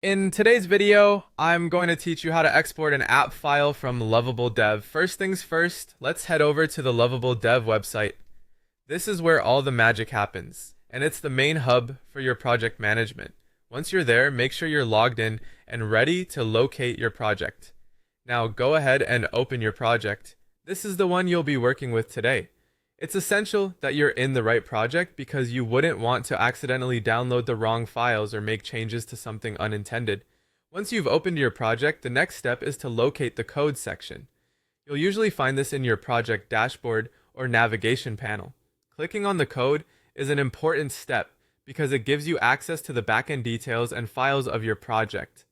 In today's video, I'm going to teach you how to export an app file from Lovable Dev. First things first, let's head over to the Lovable Dev website. This is where all the magic happens, and it's the main hub for your project management. Once you're there, make sure you're logged in and ready to locate your project. Now go ahead and open your project. This is the one you'll be working with today. It's essential that you're in the right project because you wouldn't want to accidentally download the wrong files or make changes to something unintended. Once you've opened your project, the next step is to locate the code section. You'll usually find this in your project dashboard or navigation panel. Clicking on the code is an important step because it gives you access to the backend details and files of your project.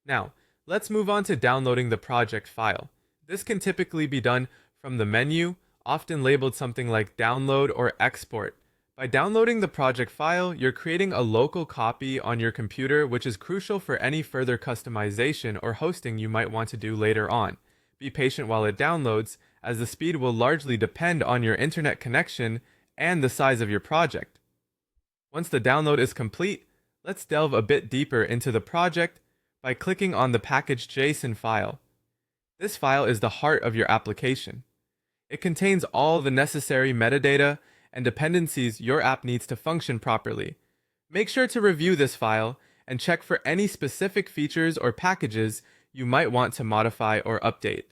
Now, let's move on to downloading the project file. This can typically be done from the menu, often labeled something like download or export. By downloading the project file, you're creating a local copy on your computer, which is crucial for any further customization or hosting you might want to do later on. Be patient while it downloads, as the speed will largely depend on your internet connection and the size of your project. Once the download is complete, let's delve a bit deeper into the project by clicking on the package.json file. This file is the heart of your application. It contains all the necessary metadata and dependencies your app needs to function properly. Make sure to review this file and check for any specific features or packages you might want to modify or update.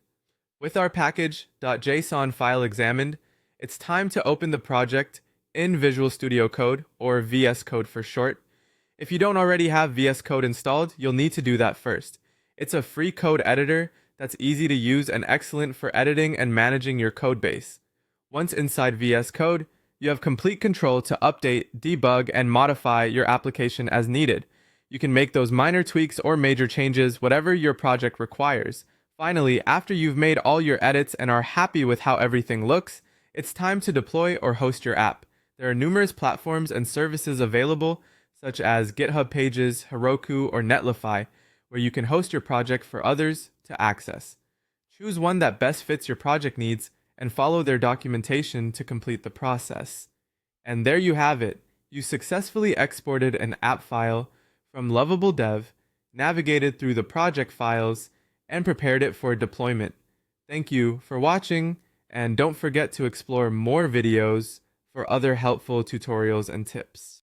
With our package.json file examined, it's time to open the project in Visual Studio Code, or VS Code for short. If you don't already have VS Code installed, you'll need to do that first. It's a free code editor that's easy to use and excellent for editing and managing your code base. Once inside VS Code, you have complete control to update, debug, and modify your application as needed. You can make those minor tweaks or major changes, whatever your project requires. Finally, after you've made all your edits and are happy with how everything looks, it's time to deploy or host your app. There are numerous platforms and services available, such as GitHub Pages, Heroku, or Netlify, where you can host your project for others to access. Choose one that best fits your project needs and follow their documentation to complete the process. And there you have it. You successfully exported an app file from Lovable Dev, navigated through the project files, and prepared it for deployment. Thank you for watching, and don't forget to explore more videos for other helpful tutorials and tips.